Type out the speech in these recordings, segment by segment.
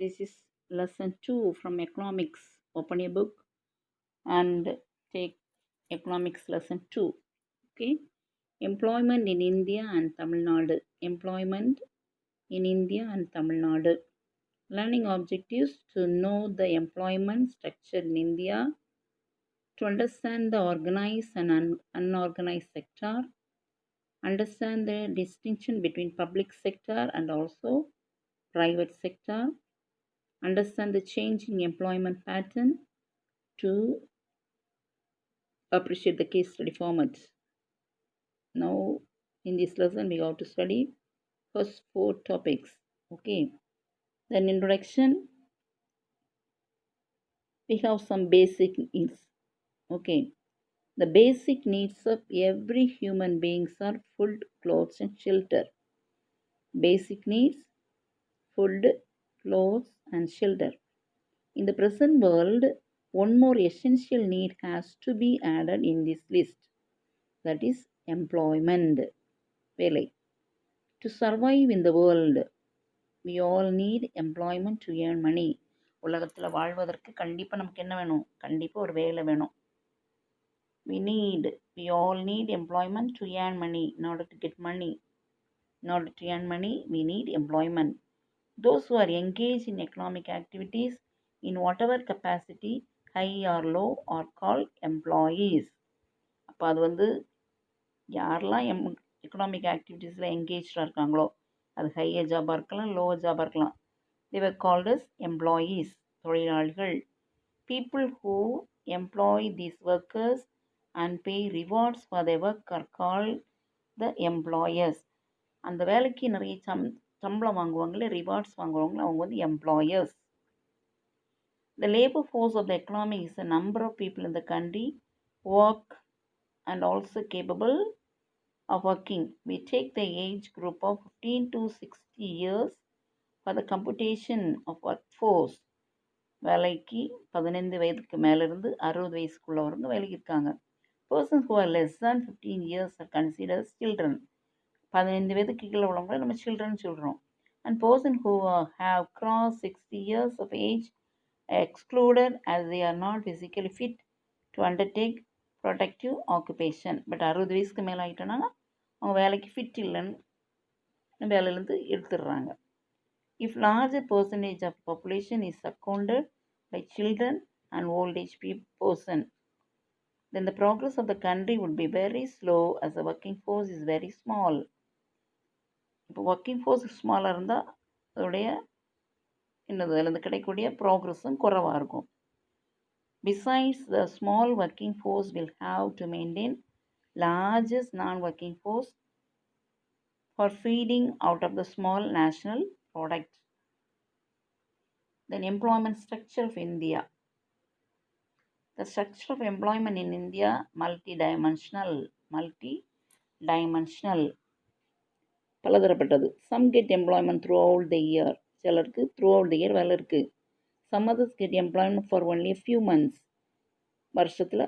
This is lesson 2 from economics. Open your book and take economics lesson 2. Okay. Employment in India and Tamil Nadu. Employment in India and Tamil Nadu. Learning objectives to know the employment structure in India, to understand the organized and unorganized sector, understand the distinction between public sector and also private sector, understand the changing employment pattern, to appreciate the case study format. Now, in this lesson, we have to study first 4 topics. Okay. Then introduction, we have some basic needs. Okay. The basic needs of every human beings are food, clothes, and shelter. Basic needs, food, clothes, and shelter. In the present world, one more essential need has to be added in this list. That is employment. வேலை. To survive in the world, we all need employment to earn money. உலகத்தில் வாழ்வதற்கு கண்டிப்பாக நமக்கு என்ன வேணும்? கண்டிப்பாக ஒரு வேலை வேணும். We all need employment to earn money. In order to get money, in order to earn money, we need employment. Those who are engaged in economic activities in whatever capacity, high or low, are called employees. அப்போ அது யாரெல்லாம் economic ஆக்டிவிட்டீஸில் என்கேஜாக இருக்காங்களோ, அது higher ஜாபாக இருக்கலாம், lower ஜாபாக இருக்கலாம். They were called as employees, தொழிலாளிகள். People who employ these workers and pay rewards for their work are called the employers. அந்த வேலைக்கு நிறைய சம்பளம் வாங்குவாங்களே, ரிவார்ட்ஸ் வாங்குவாங்களே, அவங்க employers. The labor force of the economy is the number of people in the country work and also capable of working. We take the age group of 15 to 60 years for the computation of workforce. வேலைக்கு 15 வயதுக்கு மேலிருந்து 60 வயசுக்குள்ளவங்க வேலைக்கு இருக்காங்க. Persons who are less than 15 years are considered as children. 15 வயதுக்கு கீழே உள்ளவங்களை நம்ம children சொல்கிறோம். And persons who have crossed 60 years of age are excluded as they are not physically fit to undertake protective occupation. But 60 வயசுக்கு மேலே ஆகிட்டோன்னா அவங்க வேலைக்கு fit இல்லைன்னு வேலையிலேருந்து எடுத்துடுறாங்க. If larger percentage of population is seconded by children and old age person, then the progress of the country would be very slow as the working force is very small. இப்போ working force ஸ்மாலாக இருந்தால் அதோடைய அதில் கிடைக்கக்கூடிய ப்ராக்ரஸும் குறைவாக இருக்கும். Besides, the small working force will have to maintain largest non-working force for feeding out of the small national product. Then employment structure of India. The structure of employment in India multidimensional. பலதரப்பட்டது. Some get employment throughout the year. சிலருக்கு throughout the year வேலை இருக்குது. Some others get employment for only a few months. வருஷத்தில்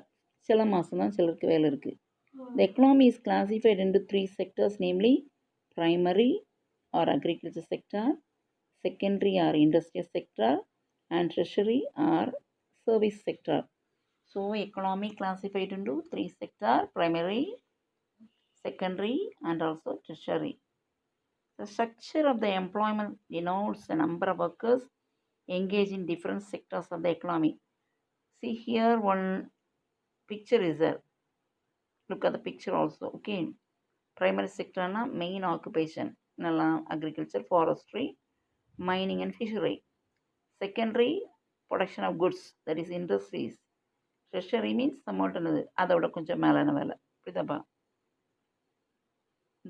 சில மாதம் தான் சிலருக்கு வேலை இருக்குது. The economy is classified into 3 sectors, namely primary or agriculture sector, secondary or industrial sector, and tertiary or service sector. So economy classified into 3 sectors, primary, secondary, and also tertiary. The structure of the employment denotes the number of workers engaged in different sectors of the economy. See here, one picture is there. Look at the picture also. Okay. Primary sector na main occupation agriculture, forestry, mining and fishery. Secondary, production of goods, that is industries. Tertiary means சமோட்டனது, அதோட கொஞ்சம் மேலான வேலை. புரியுதாப்பா?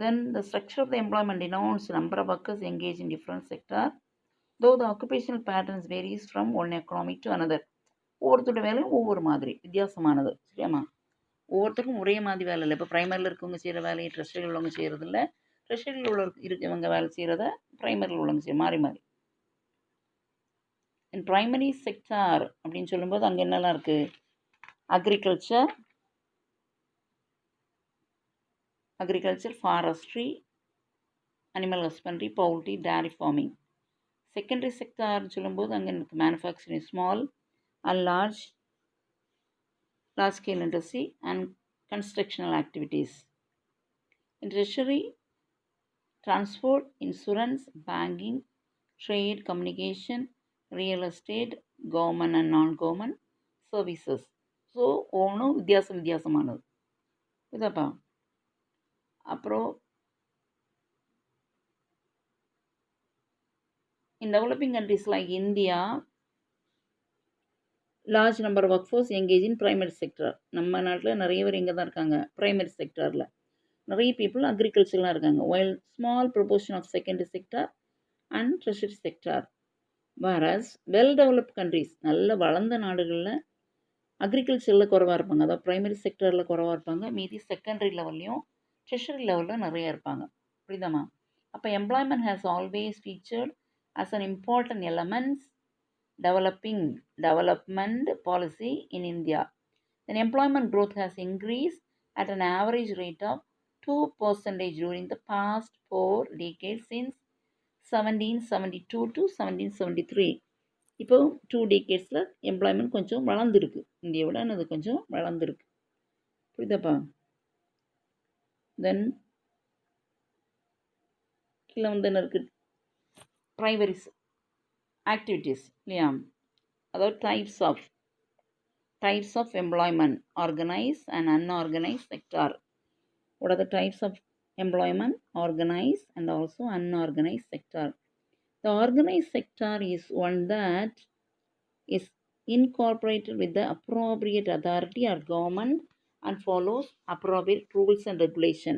Then the structure of the employment denotes number of workers engaged in different sectors, though the occupational patterns varies from one economy to another. ஒவ்வொருத்தோட வேலையும் ஒவ்வொரு மாதிரி வித்தியாசமானது. சரியாம்மா? ஒவ்வொருத்தருக்கும் ஒரே மாதிரி வேலை இல்லை. இப்போ ப்ரைமரியில் இருக்கவங்க செய்கிற வேலையை ட்ரெஷரியில் உள்ளவங்க செய்கிறதில்ல, ட்ரெஷரியில் இருக்கவங்க வேலை செய்கிறத ப்ரைமரியில் உள்ளவங்க செய்ய மாறி மாறி. இன் ப்ரைமரி செக்டார் அப்படின்னு சொல்லும்போது அங்கே என்னெல்லாம் இருக்குது? Agriculture, forestry, animal husbandry, poultry, dairy farming. Secondary செக்டார்னு சொல்லும்போது அங்கே எனக்கு manufacturing small and large scale industry and constructional activities. In tertiary, transport, insurance, banking, trade, communication, real estate, government and non-government services. So ஒவ்வொன்றும் வித்தியாசமானது இதாப்பா. அப்புறம் in developing countries like India, large number of workforce engage in primary sector. நம்ம நாட்டில் நிறைய பேர் இங்கே தான் இருக்காங்க ப்ரைமரி செக்டரில். நிறைய பீப்புள் அக்ரிகல்ச்சர்லாம் இருக்காங்க. while small proportion of secondary sector and tertiary sector. whereas well developed countries, நல்ல வளர்ந்த நாடுகளில் அக்ரிகல்ச்சரில் குறைவாக இருப்பாங்க, அதாவது ப்ரைமரி செக்டரில் குறைவாக இருப்பாங்க, மீதி செகண்டரி லெவல்லையும் டெர்ஷரி லெவலில் நிறையா இருப்பாங்க. புரியுதாம்மா? அப்போ employment has always featured as an important element developing development policy in India. Then employment growth has increased at an average rate of 2% during the past 4 decades since 1772 to 1773. இப்போ 2 decadesல employment கொஞ்சம் வளர்ந்துருக்கு, இந்தியை விட அது கொஞ்சம் வளர்ந்துருக்கு. புரியுதாப்பா? தென் கீழே வந்து என்ன இருக்குது, ப்ரைமரி ஆக்டிவிட்டீஸ் இல்லையா, அதாவது types of employment, organized and unorganized sector. What are the types of employment? Organized and also unorganized sector. The organized sector is one that is incorporated with the appropriate authority or government and follows appropriate rules and regulation.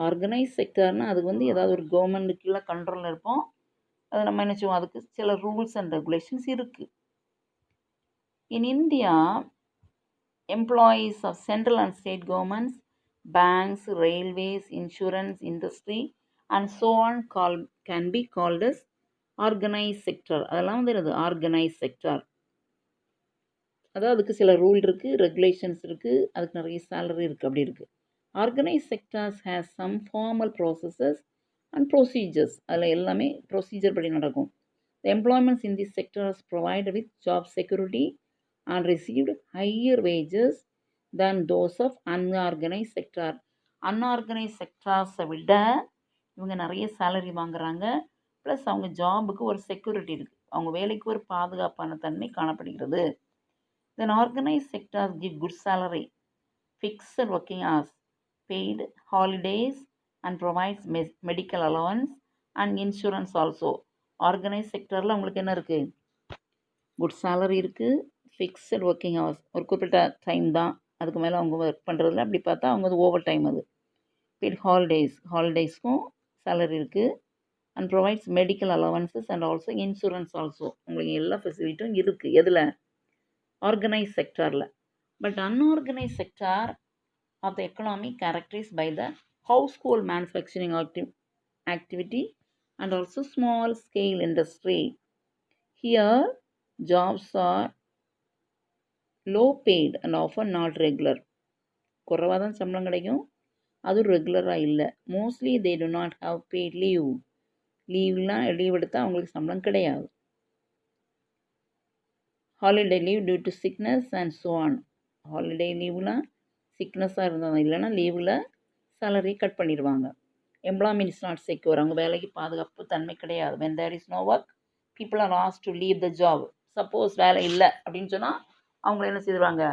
Organized sectorனா அதுக்கு வந்து ஏதாவது ஒரு government கீழே கண்ட்ரோலில் இருப்போம், அது நம்ம என்ன செய்வோம், அதுக்கு சில ரூல்ஸ் அண்ட் ரெகுலேஷன்ஸ் இருக்குது. In India, employees of central and state governments, banks, railways, insurance industry and so on can be called as organized sector. அதெல்லாம் வந்து என்னது ஆர்கனைஸ் செக்டார். அதாவது அதுக்கு சில ரூல் இருக்குது, ரெகுலேஷன்ஸ் இருக்குது, அதுக்கு நிறைய சேலரி இருக்குது, அப்படி இருக்குது. Organise sectors has some formal processes and procedures. அதில் எல்லாமே ப்ரொசீஜர் படி நடக்கும். The employments in this sector is provided with job security and received higher wages than those of unorganized sector. Unorganized sectors விட இவங்க நிறைய சேலரி வாங்குறாங்க, plus அவங்க ஜாபுக்கு ஒரு செக்யூரிட்டி இருக்குது, அவங்க வேலைக்கு ஒரு பாதுகாப்பான தன்மை காணப்படுகிறது. Then organized sectors give good salary, fixed working hours, paid holidays and provides medical allowance and insurance also. Organise செக்டரில் அவங்களுக்கு என்ன இருக்குது, குட் சேலரி இருக்குது, ஃபிக்ஸட் ஒர்க்கிங் ஹவர்ஸ், ஒரு குறிப்பிட்ட டைம் தான், அதுக்கு மேலே அவங்க ஒர்க் பண்ணுறதில்ல. அப்படி பார்த்தா அவங்க அது ஓவர் டைம். அது பெய்ட் ஹாலிடேஸ்க்கும் சேலரி இருக்குது. And provides medical allowances and also insurance also. உங்களுக்கு எல்லா ஃபெசிலிட்டியும் இருக்குது எதில், ஆர்கனைஸ் செக்டாரில். But unorganise sector of the economy characterized by the household manufacturing activity and also small scale industry. Here jobs are low paid and often not regular. குறைவாக தான் சம்பளம் கிடைக்கும், அதுவும் ரெகுலராக இல்லை. Mostly they do not have paid leave. Leave எடுத்தால் அவங்களுக்கு சம்பளம் கிடையாது. Holiday leave due to sickness and so on. Holiday லீவ்லாம் சிக்னஸாக இருந்தால் இல்லைன்னா லீவில் சேலரி கட் பண்ணிடுவாங்க. Employment is not secure. அவங்க வேலைக்கு பாதுகாப்பு தன்மை கிடையாது. when there is no work, people are asked to leave the job. Suppose வேலை இல்லை அப்படின்னு சொன்னால் அவங்கள என்ன செய்வாங்க,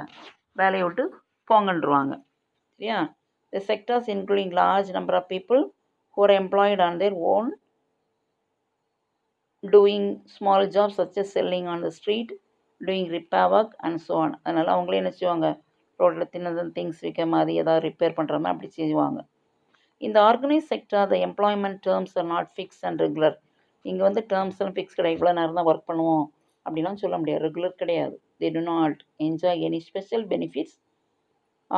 வேலையை விட்டு போங்கன்றுவாங்க. சரியா? the sectors including large number of people who are employed on their own doing small jobs such as selling on the street, doing repair work and so on. அதனால் அவங்களே என்ன செய்வாங்க, ரோட்டில் தின்னது திங்ஸ் விற்க மாதிரி ஏதாவது ரிப்பேர் பண்ணுற மாதிரி அப்படி செய்வாங்க. இந்த organise sector the employment terms R not fix and regular. இங்கே வந்து டேர்ம்ஸ் எல்லாம் ஃபிக்ஸ் கிடையாது, இவ்வளோ நேரம் தான் ஒர்க் பண்ணுவோம் அப்படிலாம் சொல்ல முடியாது, ரெகுலர் கிடையாது. They do not enjoy any special benefits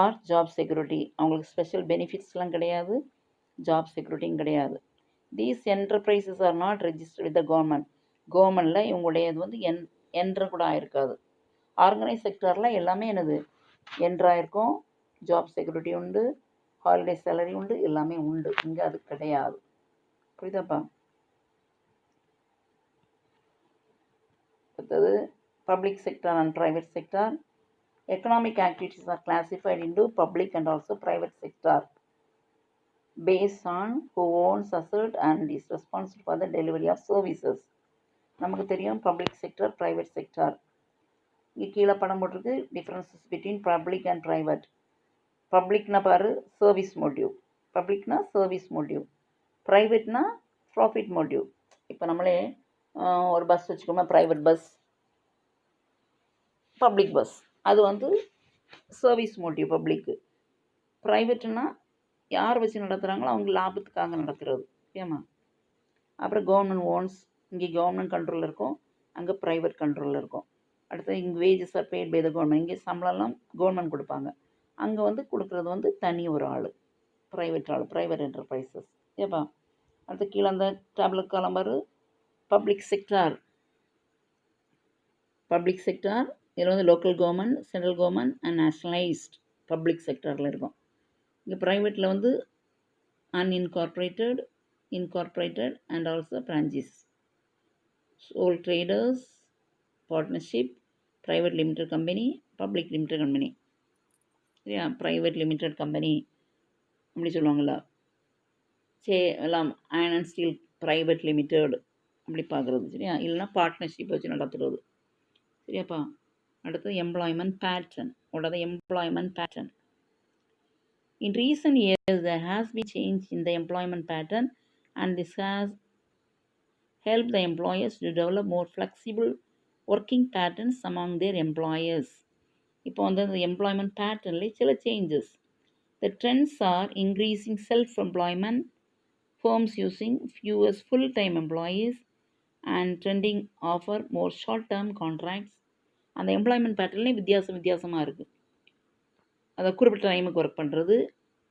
or job security. அவங்களுக்கு ஸ்பெஷல் பெனிஃபிட்ஸ்லாம் கிடையாது, ஜாப் செக்யூரிட்டியும் கிடையாது. These enterprises are not registered with the கவர்மெண்ட்டில் இவங்களுடைய இது வந்து என்ட்ரு கூட ஆயிருக்காது. ஆர்கனைஸ் செக்டாரில் எல்லாமே என்னது என்ட்ராயிருக்கும், ஜாப் செக்யூரிட்டி உண்டு, ஹாலிடே சேலரி உண்டு, எல்லாமே உண்டு. இங்கே அது கிடையாது. புரியுதாப்பா? அடுத்தது public sector and private sector. Economic activities are classified into public and also private sector based on who owns asset and is responsible for the delivery of services. நமக்கு தெரியும் பப்ளிக் செக்டர் ப்ரைவேட் செக்டர். இங்கே கீழே படம் போட்டிருக்கு differences between public and private. பப்ளிக்னா பாரு service motive, பப்ளிக்னா service motive, ப்ரைவேட்னா ப்ராஃபிட் மோட்டிவ். இப்போ நம்மளே ஒரு பஸ் வச்சுக்கோமா, ப்ரைவேட் பஸ், பப்ளிக் பஸ், அது வந்து சர்வீஸ் மோட்டிவ் பப்ளிக்கு. ப்ரைவேட்டுன்னா யார் வச்சு நடத்துகிறாங்களோ அவங்க லாபத்துக்காக நடத்துகிறது. ஓகேம்மா. அப்புறம் கவர்மெண்ட் ஓன்ஸ், இங்கே கவர்மெண்ட் கண்ட்ரோலில் இருக்கும், அங்கே ப்ரைவேட் கண்ட்ரோலில் இருக்கும். அடுத்து இங்கே wages are paid by the government, இங்கே சம்பளம்லாம் கவர்மெண்ட் கொடுப்பாங்க, அங்கே வந்து கொடுக்குறது வந்து தனி ஒரு ஆள், ப்ரைவேட் ஆள், ப்ரைவேட் என்டர்பிரைசஸ். ஏப்பா அடுத்து கீழே அந்த டேப்லெட் கிளம்பாரு பப்ளிக் செக்டார். பப்ளிக் செக்டார் இதில் வந்து local government, central government and nationalised public செக்டாரில் இருக்கும். இங்கே ப்ரைவேட்டில் வந்து unincorporated, incorporated and also franchise, sole traders, partnership, private limited company, public limited company. சரியா, ப்ரைவேட் லிமிடெட் கம்பெனி அப்படி சொல்லுவாங்களா, எல்லாம் iron and Steeles private limited அப்படி பார்க்குறது. சரியா, இல்லைன்னா பார்ட்னர்ஷிப் வச்சு நடத்துகிறது. சரியாப்பா. அடுத்து employment pattern. what are the employment pattern? In recent years, there has been change in the employment pattern, and this has helped the employers to develop more flexible working patterns among their employers. இப்போ வந்து அந்த employment பேட்டர்ன்லேயே சில changes. The trends are increasing self-employment, firms using fewer full-time employees, and trending offer more short-term contracts. அந்த employment பேட்டர்ன்லேயே வித்தியாசமாக இருக்குது. அதை குறிப்பிட்ட டைமுக்கு ஒர்க் பண்ணுறது,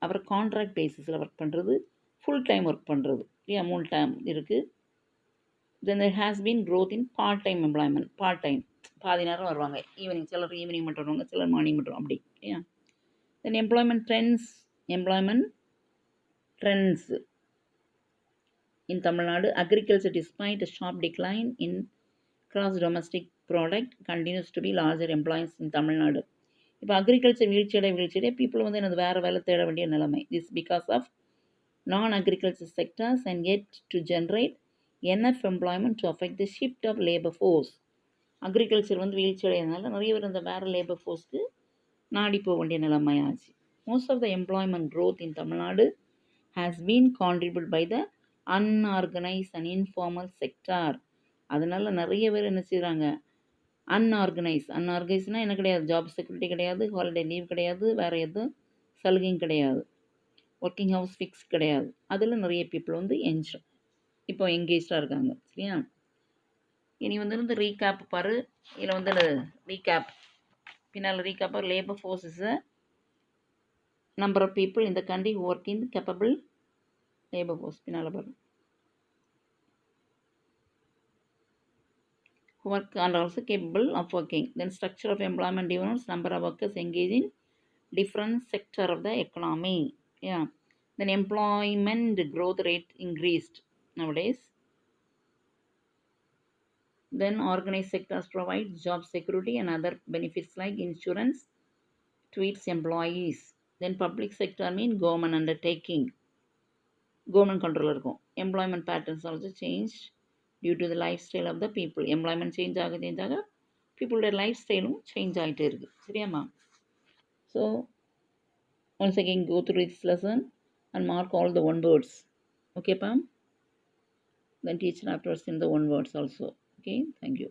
அப்புறம் கான்ட்ராக்ட் பேசிஸில் ஒர்க் பண்ணுறது, ஃபுல் டைம் ஒர்க் பண்ணுறது. இல்லையா, 3 டைம் இருக்குது. Then there has been growth in part-time employment. part-time பாதி நேரம் வருவாங்க, ஈவினிங், சிலர் ஈவினிங் மட்டும் வருவாங்க, சிலர் மார்னிங் மட்டும் அப்படி. இல்லையா. Then employment trends in Tamilnadu. Agriculture, despite a sharp decline in gross domestic product, continues to be larger employers in Tamilnadu. இப்போ அக்ரிகல்ச்சர் வீழ்ச்சியடைய பீப்புள் வந்து எனது வேறு வேலை தேட வேண்டிய நிலைமை. This because of non-agriculture sectors and yet to generate enough employment to affect the shift of labor force. Agriculture வந்து வீழ்ச்சி அடையறதுனால நிறைய பேர் இந்த வேறு லேபர் ஃபோர்ஸ்க்கு நாடி போக வேண்டிய நிலைமையாச்சு. Most of the employment growth in Tamil Nadu has been contributed by the unorganized and informal sector. அதனால நிறைய பேர் என்ன செய்கிறாங்க, அன்ஆர்கனைஸ்னால் என்ன கிடையாது, ஜாப் செக்யூரிட்டி கிடையாது, ஹாலிடே லீவ் கிடையாது, வேறு எதுவும் சலுகையும் கிடையாது, ஒர்க்கிங் ஹவர்ஸ் ஃபிக்ஸ் கிடையாது. அதில் நிறைய பீப்புள் வந்து இப்போ எங்கேஜாக இருக்காங்க. சரியா, இனி வந்து ரீகேப் பாரு. இதில் வந்து ரீகேப் பின்னால் recap labour force is a number of people இந்த country work in capable labour force. பின்னால் பாரு work and also capable of working. Then structure of employment denotes number of workers engaged in different sector of the economy. Yeah. Then employment growth rate increased nowadays. Then organized sectors provide job security and other benefits like insurance to its employees. Then public sector mean government undertaking, government control இருக்கும். Employment patterns also changed due to the lifestyle of the people. Employment change ஆக peopleோட life ஸ்டைலும் change ஆகிட்டே இருக்குது. சரியாம்மா. So once again go through this lesson and mark all the one words. Okay, Pam? Then teacher afterwards in the one words also. Okay, thank you.